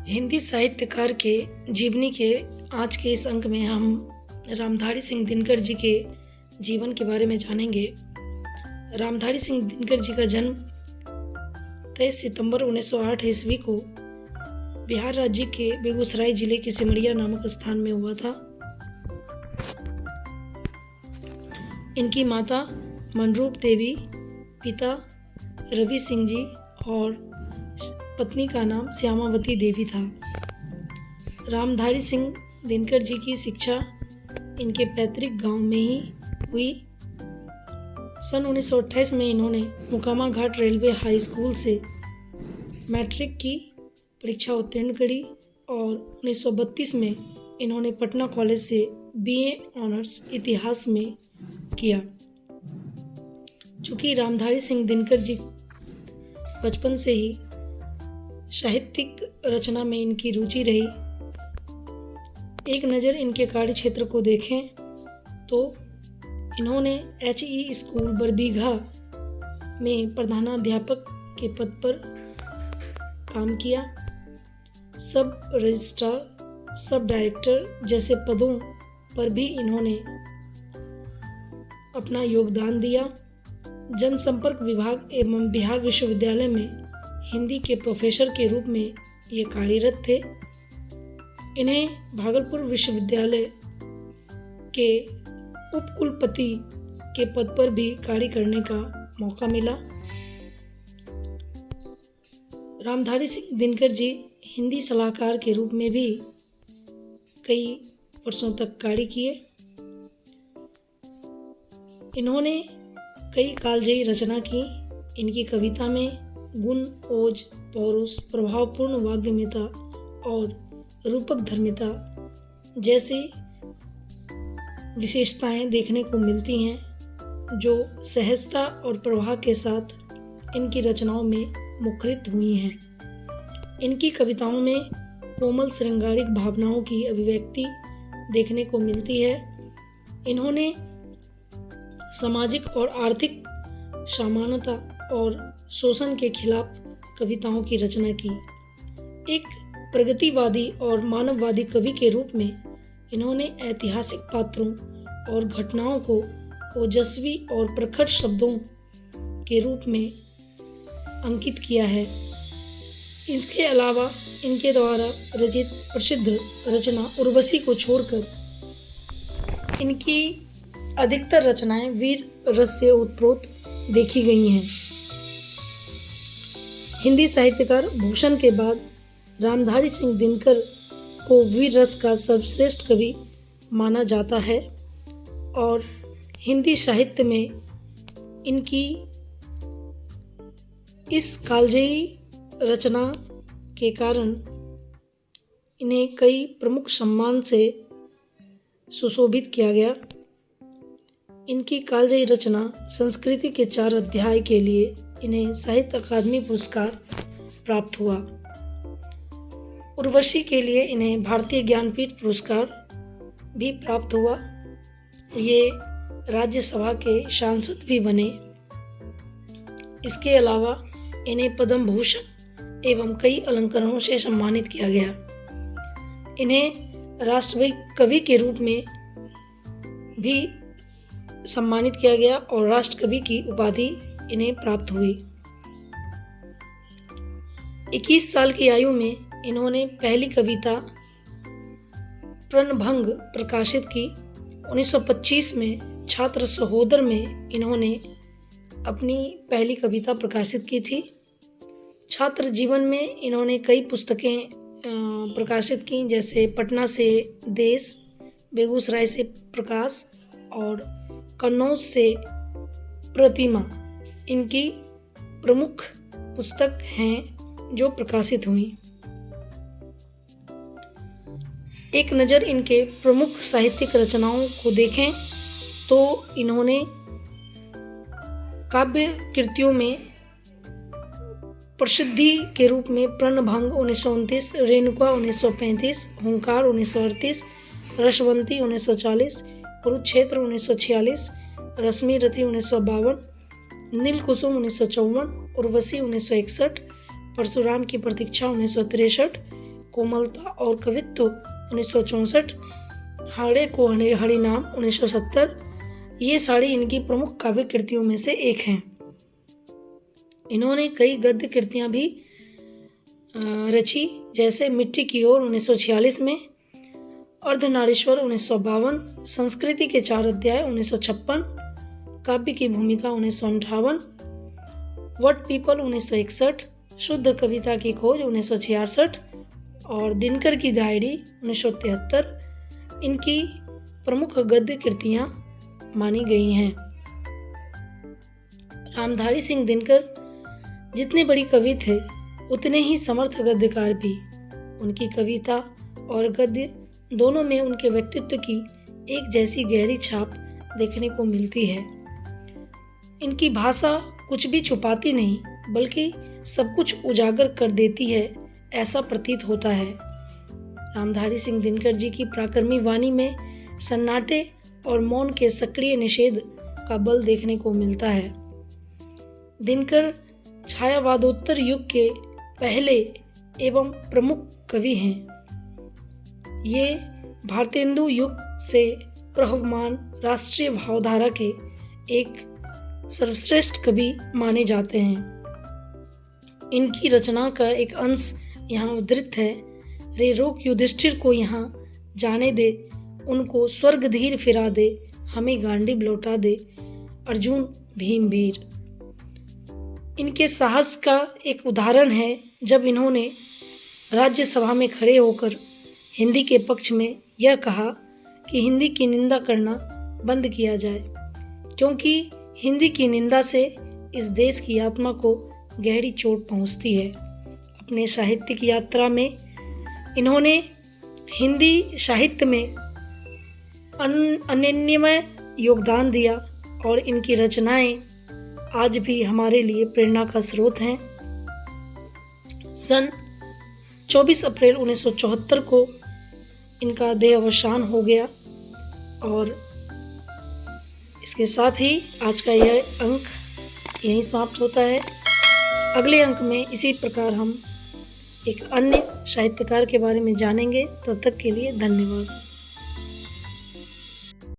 हिंदी साहित्यकार के जीवनी के आज के इस अंक में हम रामधारी सिंह दिनकर जी के जीवन के बारे में जानेंगे। रामधारी सिंह दिनकर जी का जन्म 23 सितंबर 1908 ईस्वी को बिहार राज्य के बेगूसराय जिले के सिमरिया नामक स्थान में हुआ था। इनकी माता मनरूप देवी, पिता रवि सिंह जी और पत्नी का नाम श्यामावती देवी था। रामधारी सिंह दिनकर जी की शिक्षा इनके पैतृक गांव में ही हुई। सन 1928 में इन्होंने मुकामा घाट रेलवे हाई स्कूल से मैट्रिक की परीक्षा उत्तीर्ण करी और 1932 में इन्होंने पटना कॉलेज से बीए ऑनर्स इतिहास में किया। चूँकि रामधारी सिंह दिनकर जी बचपन से ही साहित्यिक रचना में इनकी रुचि रही, एक नज़र इनके कार्य क्षेत्र को देखें तो इन्होंने HE स्कूल बरबीघा में प्रधानाध्यापक के पद पर काम किया। सब रजिस्ट्रार, सब डायरेक्टर जैसे पदों पर भी इन्होंने अपना योगदान दिया। जनसंपर्क विभाग एवं बिहार विश्वविद्यालय में हिंदी के प्रोफेसर के रूप में ये कार्यरत थे। इन्हें भागलपुर विश्वविद्यालय के उपकुलपति के पद पर भी कार्य करने का मौका मिला। रामधारी सिंह दिनकर जी हिंदी सलाहकार के रूप में भी कई वर्षों तक कार्य किए। इन्होंने कई कालजयी रचना की। इनकी कविता में गुण, ओज, पौरुष, प्रभावपूर्ण वाग्यमयता और रूपक धर्मिता जैसी विशेषताएं देखने को मिलती हैं, जो सहजता और प्रवाह के साथ इनकी रचनाओं में मुखरित हुई हैं। इनकी कविताओं में कोमल श्रृंगारिक भावनाओं की अभिव्यक्ति देखने को मिलती है। इन्होंने सामाजिक और आर्थिक समानता और शोषण के खिलाफ कविताओं की रचना की। एक प्रगतिवादी और मानववादी कवि के रूप में इन्होंने ऐतिहासिक पात्रों और घटनाओं को ओजस्वी और प्रखर शब्दों के रूप में अंकित किया है। इसके अलावा इनके द्वारा रचित प्रसिद्ध रचना उर्वशी को छोड़कर इनकी अधिकतर रचनाएं वीर रस से ओतप्रोत देखी गई हैं। हिंदी साहित्यकार भूषण के बाद रामधारी सिंह दिनकर को वीर रस का सर्वश्रेष्ठ कवि माना जाता है और हिंदी साहित्य में इनकी इस कालजयी रचना के कारण इन्हें कई प्रमुख सम्मान से सुशोभित किया गया। इनकी कालजयी रचना संस्कृति के 4 अध्याय के लिए इन्हें साहित्य अकादमी पुरस्कार प्राप्त हुआ। उर्वशी के लिए इन्हें भारतीय ज्ञानपीठ पुरस्कार भी प्राप्त हुआ। ये राज्यसभा के सांसद भी बने। इसके अलावा इन्हें पद्म भूषण एवं कई अलंकरणों से सम्मानित किया गया। इन्हें राष्ट्रकवि कवि के रूप में भी सम्मानित किया गया और राष्ट्रकवि की उपाधि इन्हें प्राप्त हुई। 21 साल की आयु में इन्होंने पहली कविता प्रणभंग प्रकाशित की। 1925 में छात्र सहोदर में इन्होंने अपनी पहली कविता प्रकाशित की थी। छात्र जीवन में इन्होंने कई पुस्तकें प्रकाशित की, जैसे पटना से देश, बेगूसराय से प्रकाश और कन्नौज से प्रतिमा इनकी प्रमुख पुस्तक हैं जो प्रकाशित हुई। एक नज़र इनके प्रमुख साहित्यिक रचनाओं को देखें तो इन्होंने काव्य कृतियों में प्रसिद्धि के रूप में प्रणभंग 1929, रेणुका 1935, हुंकार 1938, रसवंती 1940, कुरुक्षेत्र 1946, रश्मि रथी 1952, नील कुसुम 1954, उर्वशी 1961, परशुराम की प्रतीक्षा 1963, कोमलता और कवित्व 1964, हाड़े को हरिनाम 1970, ये सारी इनकी प्रमुख काव्य कृतियों में से एक हैं। इन्होंने कई गद्य कृतियां भी रची, जैसे मिट्टी की ओर 1946 में, अर्धनारीश्वर 1952, संस्कृति के 4 अध्याय 1956, काव्य की भूमिका 1958, व्हाट पीपल 1961, शुद्ध कविता की खोज 1966 और दिनकर की डायरी 1973 इनकी प्रमुख गद्य कृतियां मानी गई हैं। रामधारी सिंह दिनकर जितने बड़ी कवि थे उतने ही समर्थ गद्यकार भी। उनकी कविता और गद्य दोनों में उनके व्यक्तित्व की एक जैसी गहरी छाप देखने को मिलती है। इनकी भाषा कुछ भी छुपाती नहीं, बल्कि सब कुछ उजागर कर देती है, ऐसा प्रतीत होता है। रामधारी सिंह दिनकर जी की पराक्रमी वाणी में सन्नाटे और मौन के सक्रिय निषेध का बल देखने को मिलता है। दिनकर छायावादोत्तर युग के पहले एवं प्रमुख कवि हैं। ये भारतेंदु युग से प्रवहमान राष्ट्रीय भावधारा के एक सर्वश्रेष्ठ कवि माने जाते हैं। इनकी रचना का एक अंश यहाँ उद्धृत है। रे रोक युधिष्ठिर को यहाँ जाने दे, उनको स्वर्ग धीर फिरा दे, हमें गांडीव लौटा दे, अर्जुन भीम वीर। इनके साहस का एक उदाहरण है जब इन्होंने राज्यसभा में खड़े होकर हिंदी के पक्ष में यह कहा कि हिंदी की निंदा करना बंद किया जाए, क्योंकि हिंदी की निंदा से इस देश की आत्मा को गहरी चोट पहुंचती है। अपने साहित्यिक यात्रा में इन्होंने हिंदी साहित्य में अनन्यमय योगदान दिया और इनकी रचनाएं आज भी हमारे लिए प्रेरणा का स्रोत हैं। सन 24 अप्रैल 1974 को इनका देहावसान हो गया और इसके साथ ही आज का यह अंक यहीं समाप्त होता है। अगले अंक में इसी प्रकार हम एक अन्य साहित्यकार के बारे में जानेंगे। तब तक के लिए धन्यवाद।